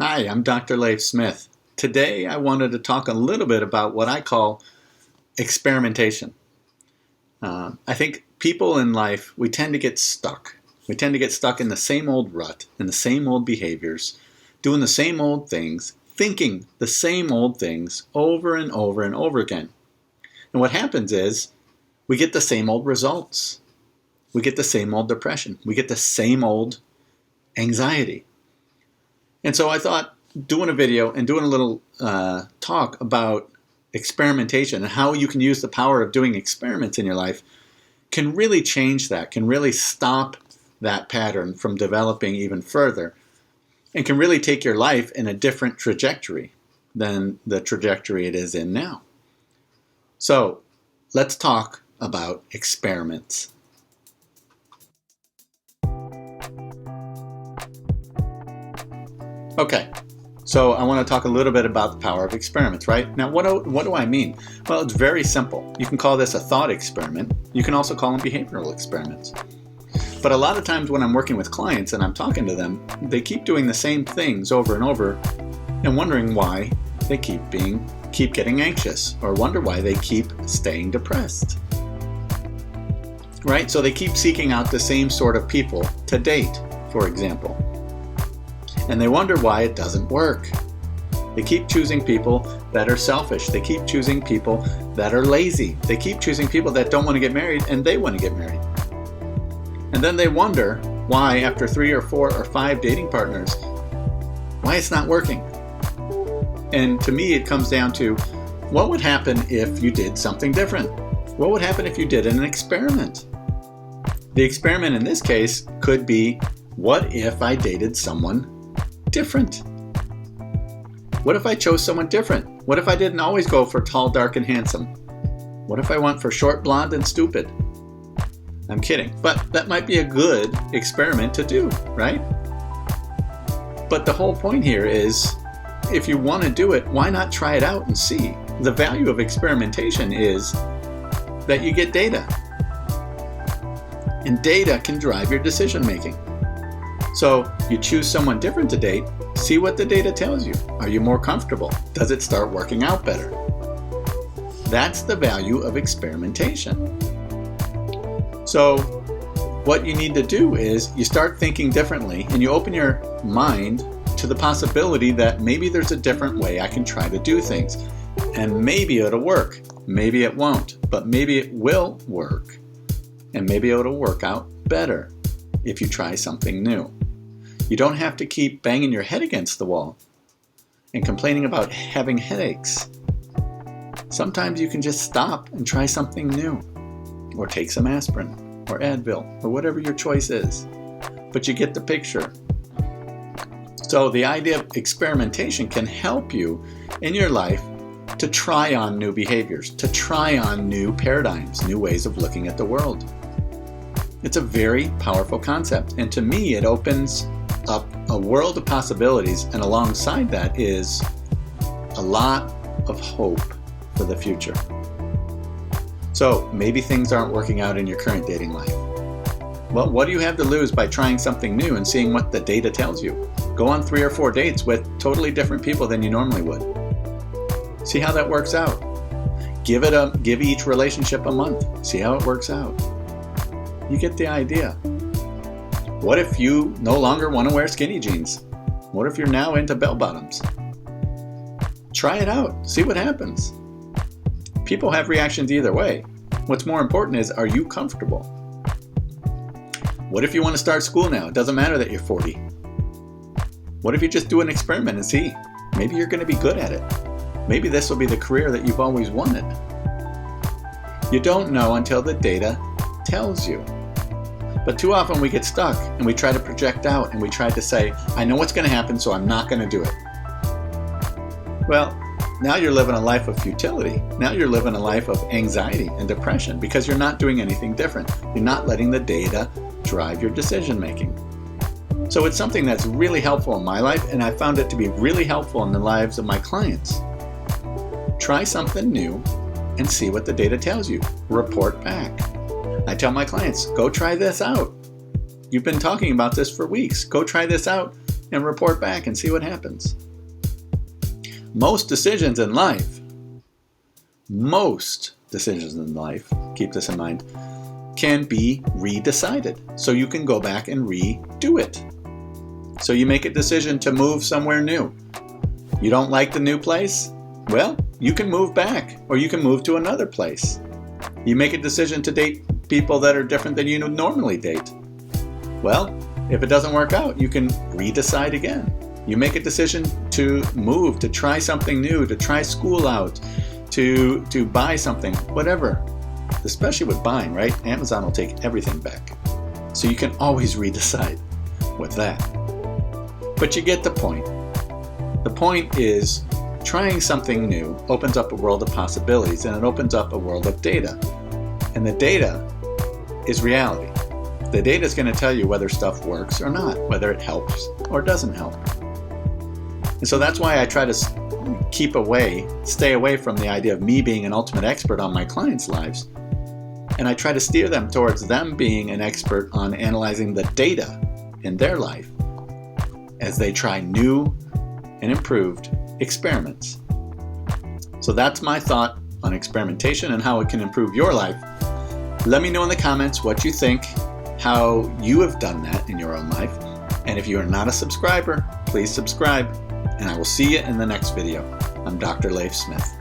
Hi, I'm Dr. Leif Smith. Today I wanted to talk a little bit about what I call experimentation. I think people in life, we tend to get stuck. We tend to get stuck in the same old rut, in the same old behaviors, doing the same old things, thinking the same old things over and over and over again. And what happens is we get the same old results. We get the same old depression. We get the same old anxiety. And so I thought doing a video and doing a little talk about experimentation and how you can use the power of doing experiments in your life can really change that, can really stop that pattern from developing even further, and can really take your life in a different trajectory than the trajectory it is in now. So let's talk about experiments. Okay, so I want to talk a little bit about the power of experiments, right? Now, what do I mean? Well, it's very simple. You can call this a thought experiment. You can also call them behavioral experiments. But a lot of times when I'm working with clients and I'm talking to them, they keep doing the same things over and over and wondering why they keep getting anxious, or wonder why they keep staying depressed. Right? So they keep seeking out the same sort of people to date, for example. And they wonder why it doesn't work. They keep choosing people that are selfish. They keep choosing people that are lazy. They keep choosing people that don't want to get married and they want to get married. And then they wonder why, after 3 or 4 or 5 dating partners, why it's not working. And to me, it comes down to, what would happen if you did something different? What would happen if you did an experiment? The experiment in this case could be, what if I dated someone different? What if I chose someone different? What if I didn't always go for tall, dark, and handsome? What if I went for short, blonde, and stupid? I'm kidding, but that might be a good experiment to do, right? But the whole point here is, if you want to do it, why not try it out and see? The value of experimentation is that you get data. And data can drive your decision making. So you choose someone different to date, see what the data tells you. Are you more comfortable? Does it start working out better? That's the value of experimentation. So what you need to do is you start thinking differently and you open your mind to the possibility that maybe there's a different way I can try to do things. And maybe it'll work. Maybe it won't, but maybe it will work. And maybe it'll work out better if you try something new. You don't have to keep banging your head against the wall and complaining about having headaches. Sometimes you can just stop and try something new, or take some aspirin or Advil or whatever your choice is. But you get the picture. So the idea of experimentation can help you in your life to try on new behaviors, to try on new paradigms, new ways of looking at the world. It's a very powerful concept, and to me it opens up a world of possibilities, and alongside that is a lot of hope for the future. So maybe things aren't working out in your current dating life. Well, what do you have to lose by trying something new and seeing what the data tells you? Go on 3 or 4 dates with totally different people than you normally would. See how that works out. Give each relationship a month. See how it works out. You get the idea. What if you no longer want to wear skinny jeans? What if you're now into bell bottoms? Try it out. See what happens. People have reactions either way. What's more important is, are you comfortable? What if you want to start school now? It doesn't matter that you're 40. What if you just do an experiment and see? Maybe you're going to be good at it. Maybe this will be the career that you've always wanted. You don't know until the data tells you. But too often we get stuck and we try to project out and we try to say, I know what's going to happen, so I'm not going to do it. Well, now you're living a life of futility. Now you're living a life of anxiety and depression because you're not doing anything different. You're not letting the data drive your decision making. So it's something that's really helpful in my life, and I found it to be really helpful in the lives of my clients. Try something new and see what the data tells you. Report back. I tell my clients, go try this out. You've been talking about this for weeks. Go try this out. and report back and see what happens. Most decisions in life, keep this in mind, can be redecided. So you can go back and redo it. So you make a decision to move somewhere new. You don't like the new place? Well, you can move back, or you can move to another place. You make a decision to date people that are different than you normally date. Well, if it doesn't work out, you can redecide again. You make a decision to move, to try something new, to try school out, to buy something, whatever. Especially with buying, right? Amazon will take everything back. So you can always redecide with that. But you get the point. The point is, trying something new opens up a world of possibilities, and it opens up a world of data. And the data is reality. The data is going to tell you whether stuff works or not, whether it helps or doesn't help. And so that's why I try to stay away from the idea of me being an ultimate expert on my clients' lives. And I try to steer them towards them being an expert on analyzing the data in their life as they try new and improved experiments. So that's my thought on experimentation and how it can improve your life. Let me know in the comments what you think, how you have done that in your own life. And if you are not a subscriber, please subscribe, and I will see you in the next video. I'm Dr. Leif Smith.